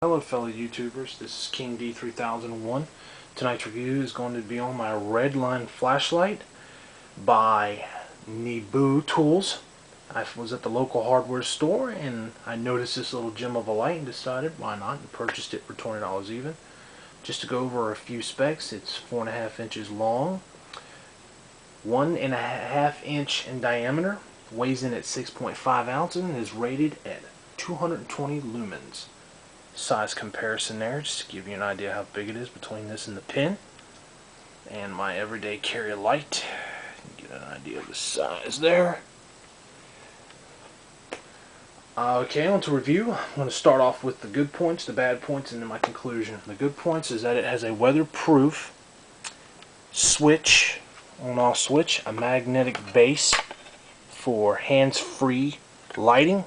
Hello fellow YouTubers, this is King D3001. Tonight's review is going to be on my Redline flashlight by Nebo tools. I was at the local hardware store and I noticed this little gem of a light and decided why not, and purchased it for $20 even. Just to go over a few specs, it's 4.5 inches long, 1.5 inch in diameter, weighs in at 6.5 ounces and is rated at 220 lumens. Size comparison there, just to give you an idea how big it is between this and the pin and my everyday carry light. Get an idea of the size there. Okay, on to review. I'm going to start off with the good points, the bad points, and then my conclusion. The good points is that it has a weatherproof switch, on-off switch, a magnetic base for hands-free lighting.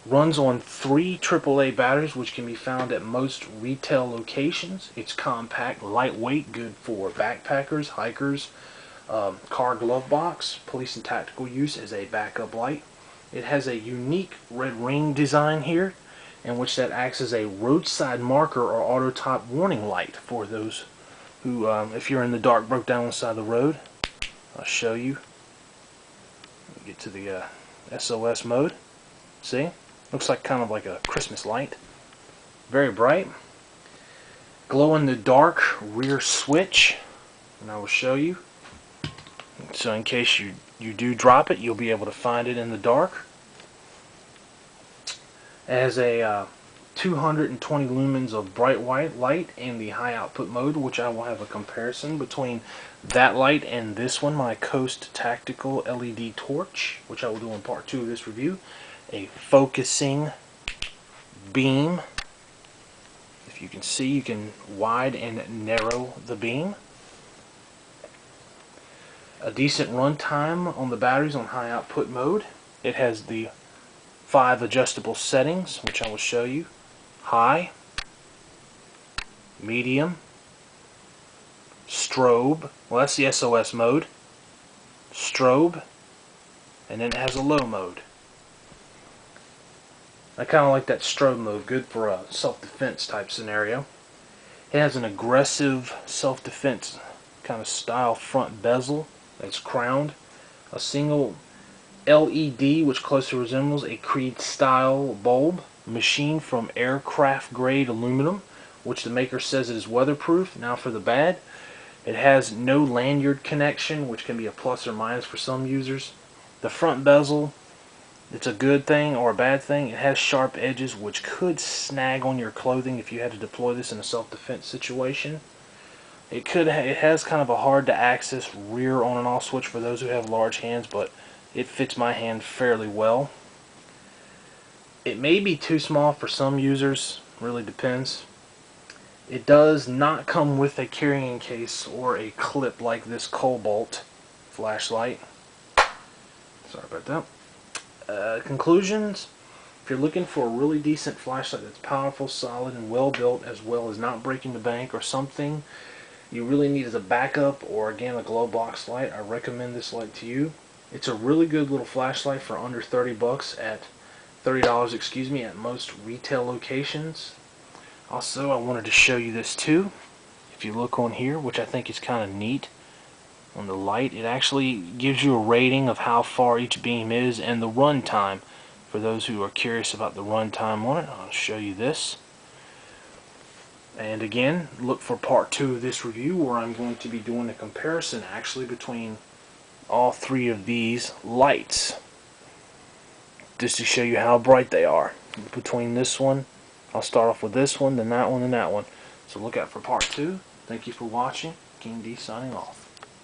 Runs on 3 AAA batteries, which can be found at most retail locations. It's compact, lightweight, good for backpackers, hikers, car glove box, police and tactical use as a backup light. It has a unique red ring design here, in which that acts as a roadside marker or auto top warning light for those who, if you're in the dark, broke down on the side of the road. I'll show you. Get to the SOS mode. See? Looks like kind of like a Christmas light. Very bright. Glow in the dark rear switch, and I will show you. So in case you do drop it, you'll be able to find it in the dark. It has a 220 lumens of bright white light in the high output mode, which I will have a comparison between that light and this one, my Coast Tactical LED torch, which I will do in part 2 of this review. A focusing beam. If you can see, you can wide and narrow the beam. A decent run time on the batteries on high output mode. It has the 5 adjustable settings, which I will show you. High, medium, strobe, well that's the SOS mode, strobe, and then it has a low mode. I kind of like that strobe mode, good for a self-defense type scenario. It has an aggressive self-defense kind of style front bezel that's crowned. A single LED which closely resembles a Creed style bulb, machined from aircraft grade aluminum, which the maker says it is weatherproof. Now for the bad, it has no lanyard connection, which can be a plus or minus for some users. The front bezel, it's a good thing or a bad thing. It has sharp edges which could snag on your clothing if you had to deploy this in a self-defense situation. It has kind of a hard to access rear on and off switch for those who have large hands, but it fits my hand fairly well. It may be too small for some users, really depends. It does not come with a carrying case or a clip like this Cobalt flashlight. Sorry about that. Conclusions: if you're looking for a really decent flashlight that's powerful, solid, and well built, as well as not breaking the bank, or something you really need as a backup, or again a glow box light, I recommend this light to you. It's a really good little flashlight for under 30 bucks at $30, excuse me, at most retail locations. Also, I wanted to show you this too. If you look on here, which I think is kind of neat, on the light, it actually gives you a rating of how far each beam is and the run time. For those who are curious about the run time on it, I'll show you this. And again, look for part 2 of this review, where I'm going to be doing a comparison actually between all 3 of these lights, just to show you how bright they are. Between this one, I'll start off with this one, then that one, and that one. So look out for part 2. Thank you for watching. King D signing off.